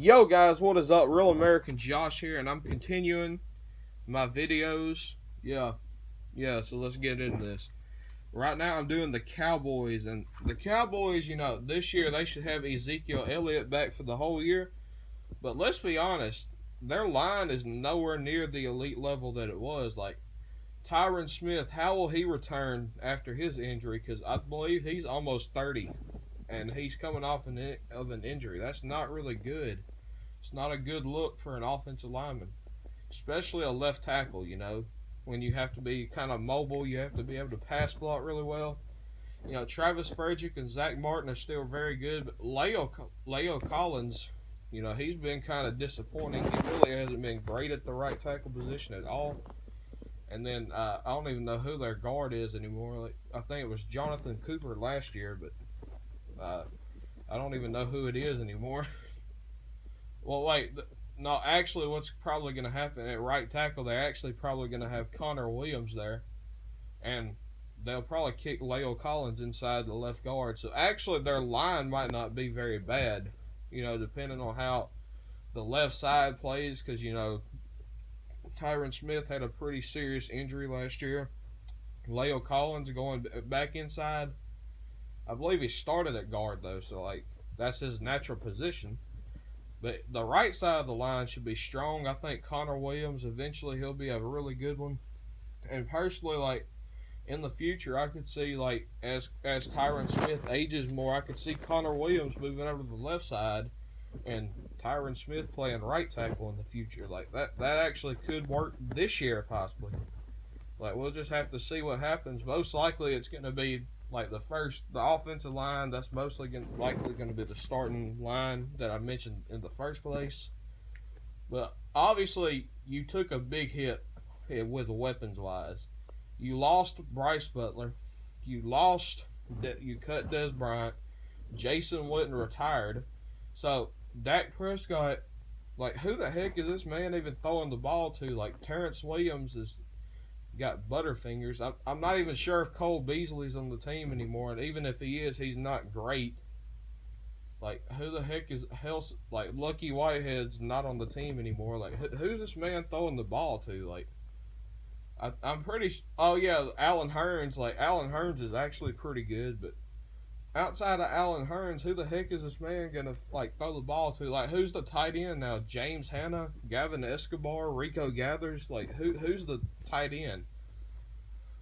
Yo guys, what is up? Real American Josh here, and I'm continuing my videos. So let's get into this. Right now I'm doing the Cowboys, and the Cowboys, this year they should have Ezekiel Elliott back for the whole year. But let's be honest, their line is nowhere near the elite level that it was. Like, Tyron Smith, how will he return after his injury? Because I believe he's almost 30, and he's coming off of an injury. That's not really good. It's not a good look for an offensive lineman, especially a left tackle, when you have to be kind of mobile, you have to be able to pass block really well. Travis Frederick and Zach Martin are still very good, but Leo Collins, he's been kind of disappointing. He really hasn't been great at the right tackle position at all. And then I don't even know who their guard is anymore. I think it was Jonathan Cooper last year, but I don't even know who it is anymore. Well, wait. No, actually, what's probably going to happen at right tackle, they're actually probably going to have Connor Williams there. And they'll probably kick Leo Collins inside the left guard. So, actually, their line might not be very bad, depending on how the left side plays. Because, Tyron Smith had a pretty serious injury last year. Leo Collins going back inside. I believe he started at guard, though. So, that's his natural position. But the right side of the line should be strong. I think Connor Williams, eventually he'll be a really good one. And personally, in the future, I could see, as Tyron Smith ages more, I could see Connor Williams moving over to the left side and Tyron Smith playing right tackle in the future. That actually could work this year, possibly. We'll just have to see what happens. Most likely it's going to be the offensive line, that's mostly likely going to be the starting line that I mentioned in the first place. But obviously, you took a big hit with weapons-wise. You lost Bryce Butler. You cut Des Bryant. Jason Witten retired. So, Dak Prescott, who the heck is this man even throwing the ball to? Terrence Williams is got butterfingers. I'm not even sure if Cole Beasley's on the team anymore, and even if he is, he's not great. Who the heck is Lucky Whitehead's not on the team anymore? Who's this man throwing the ball to? I'm pretty. Oh yeah, Allen Hurns. Allen Hurns is actually pretty good, but outside of Allen Hurns, who the heck is this man gonna throw the ball to? Who's the tight end now? James Hanna, Gavin Escobar, Rico Gathers. Who's the tight end?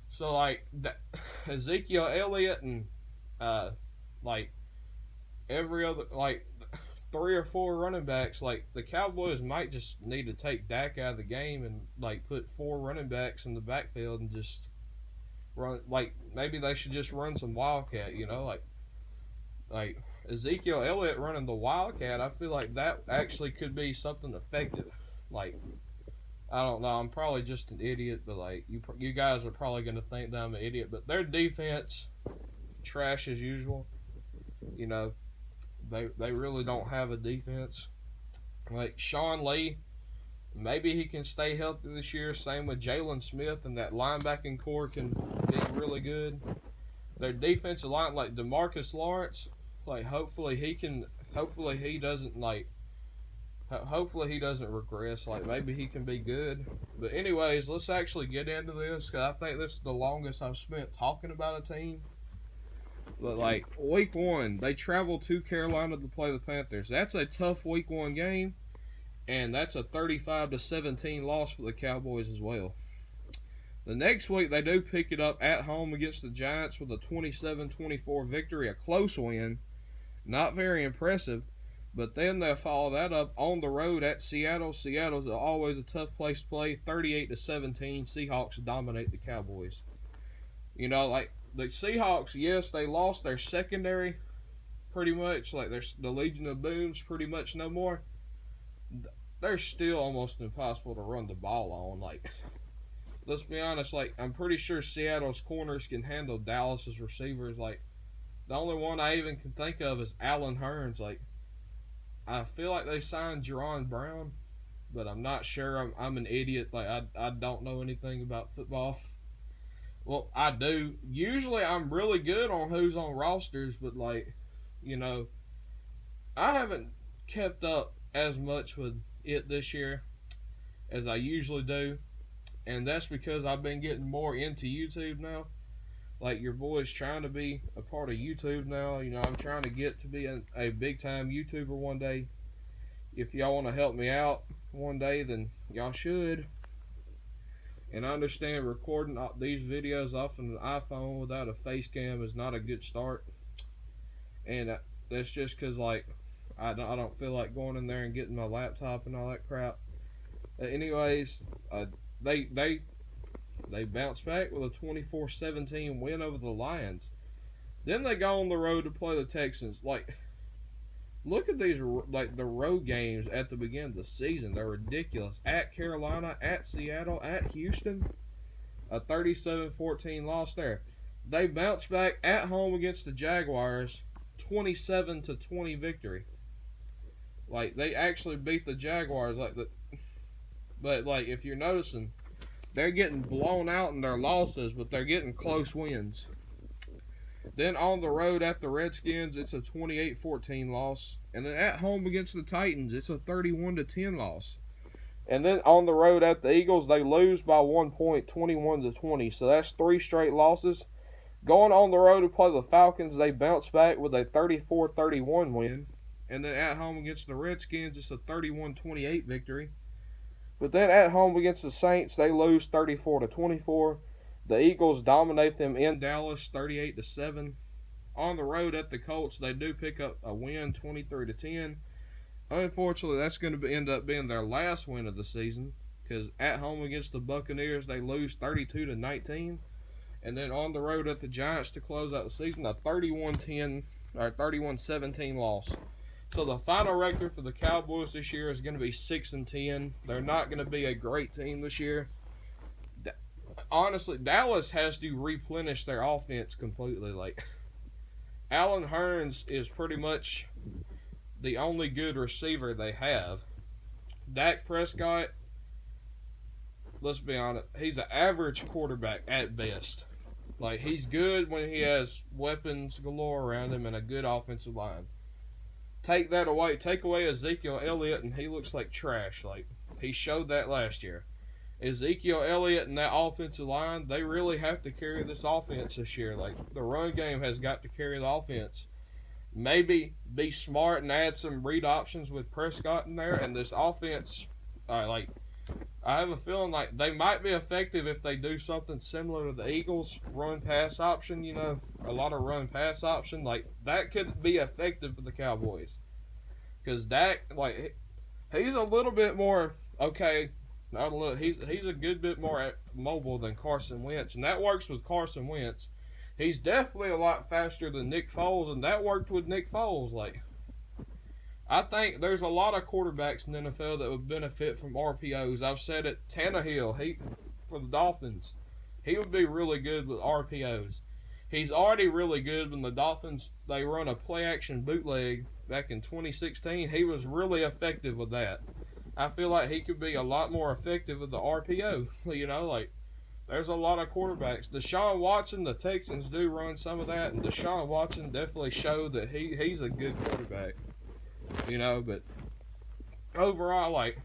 So Ezekiel Elliott and every other 3 or 4 running backs. The Cowboys might just need to take Dak out of the game and put 4 running backs in the backfield and just run. Maybe they should just run some Wildcat. Ezekiel Elliott running the Wildcat, I feel like that actually could be something effective. I don't know, I'm probably just an idiot, but you guys are probably going to think that I'm an idiot, but their defense, trash as usual. They really don't have a defense. Sean Lee, maybe he can stay healthy this year. Same with Jalen Smith, and that linebacking core can be really good. Their defensive line, DeMarcus Lawrence, hopefully he doesn't regress. Maybe he can be good. But anyways, let's actually get into this, because I think this is the longest I've spent talking about a team. But week 1, they travel to Carolina to play the Panthers. That's a tough week 1 game, and that's a 35-17 loss for the Cowboys as well. The next week, they do pick it up at home against the Giants with a 27-24 victory, a close win. Not very impressive, but then they'll follow that up on the road at Seattle. Seattle's always a tough place to play. 38-17, Seahawks dominate the Cowboys. The Seahawks, yes, they lost their secondary pretty much. The Legion of Boom's pretty much no more. They're still almost impossible to run the ball on. Let's be honest, I'm pretty sure Seattle's corners can handle Dallas's receivers. The only one I even can think of is Allen Hurns. I feel like they signed Jerron Brown, but I'm not sure. I'm an idiot. I don't know anything about football. Well, I do. Usually I'm really good on who's on rosters, but I haven't kept up as much with it this year as I usually do, and that's because I've been getting more into YouTube now. Like, your boy's trying to be a part of YouTube now. You know, I'm trying to get to be a big time YouTuber one day. If y'all want to help me out one day, then y'all should. And I understand recording these videos off an iPhone without a face cam is not a good start. And that's just because, like, I don't feel like going in there and getting my laptop and all that crap. Anyways, they bounced back with a 24-17 win over the Lions. Then they go on the road to play the Texans. Like, look at these, like, the road games at the beginning of the season. They're ridiculous. At Carolina, at Seattle, at Houston. A 37-14 loss there. They bounced back at home against the Jaguars. 27-20 victory. Like, they actually beat the Jaguars. But, like, if you're noticing, they're getting blown out in their losses, but they're getting close wins. Then on the road at the Redskins, it's a 28-14 loss. And then at home against the Titans, it's a 31-10 loss. And then on the road at the Eagles, they lose by 1 point, 21-20. So that's 3 straight losses. Going on the road to play the Falcons, they bounce back with a 34-31 win. And then at home against the Redskins, it's a 31-28 victory. But then at home against the Saints, they lose 34-24. The Eagles dominate them in Dallas, 38-7. On the road at the Colts, they do pick up a win, 23-10. Unfortunately, that's going to end up being their last win of the season, because at home against the Buccaneers, they lose 32-19. And then on the road at the Giants to close out the season, a 31-10 or 31-17 loss. So the final record for the Cowboys this year is going to be 6-10. They're not going to be a great team this year. Honestly, Dallas has to replenish their offense completely. Like, Allen Hurns is pretty much the only good receiver they have. Dak Prescott, let's be honest, he's an average quarterback at best. Like, he's good when he has weapons galore around him and a good offensive line. Take that away. Take away Ezekiel Elliott, and he looks like trash. Like, he showed that last year. Ezekiel Elliott and that offensive line, they really have to carry this offense this year. Like, the run game has got to carry the offense. Maybe be smart and add some read options with Prescott in there, and this offense, I have a feeling like they might be effective if they do something similar to the Eagles run-pass option, you know, a lot of run-pass option. Like, that could be effective for the Cowboys. Because Dak, like, he's a little bit more, okay, not a little, he's a good bit more mobile than Carson Wentz, and that works with Carson Wentz. He's definitely a lot faster than Nick Foles, and that worked with Nick Foles. Like, I think there's a lot of quarterbacks in the NFL that would benefit from RPOs. I've said it. Tannehill, for the Dolphins, he would be really good with RPOs. He's already really good when the Dolphins, they run a play-action bootleg back in 2016. He was really effective with that. I feel like he could be a lot more effective with the RPO. You know, like, there's a lot of quarterbacks. Deshaun Watson, the Texans do run some of that, and Deshaun Watson definitely showed that he's a good quarterback. You know, but overall, like,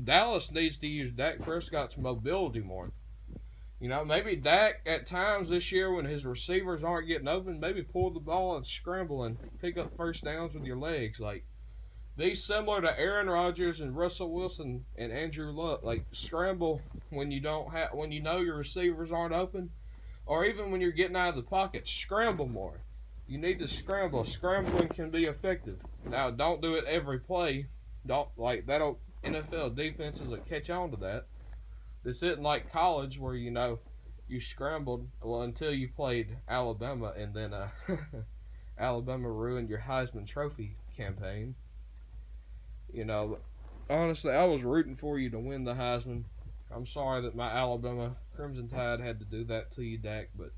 Dallas needs to use Dak Prescott's mobility more. You know, maybe Dak at times this year when his receivers aren't getting open, maybe pull the ball and scramble and pick up first downs with your legs. Like, be similar to Aaron Rodgers and Russell Wilson and Andrew Luck. Like, scramble when you know your receivers aren't open, or even when you're getting out of the pocket, scramble more. You need to scramble. Scrambling can be effective. Now, don't do it every play. NFL defenses will catch on to that. This isn't like college where, you know, you scrambled until you played Alabama, and then Alabama ruined your Heisman Trophy campaign. You know, honestly, I was rooting for you to win the Heisman. I'm sorry that my Alabama Crimson Tide had to do that to you, Dak, but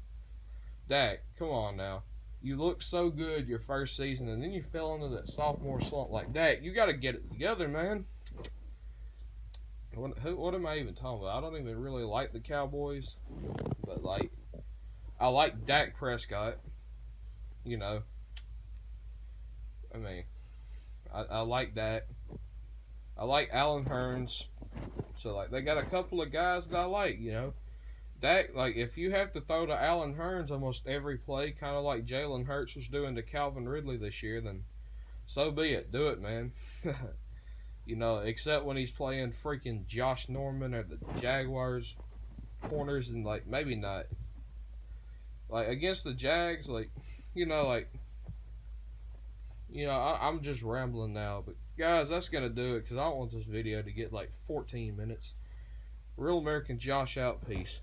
Dak, come on now. You looked so good your first season, and then you fell into that sophomore slump. Like, Dak, you got to get it together, man. What am I even talking about? I don't even really like the Cowboys, but, like, I like Dak Prescott. You know, I mean, I like Dak. I like Allen Hurns. So like they got a couple of guys that I like, you know. Dak, like if you have to throw to Allen Hurns almost every play, kind of like Jalen Hurts was doing to Calvin Ridley this year, then so be it. Do it, man. You know, except when he's playing freaking Josh Norman or the Jaguars corners, and like maybe not. Like against the Jags, like I'm just rambling now, but guys, that's gonna do it because I don't want this video to get like 14 minutes. Real American Josh out. Peace.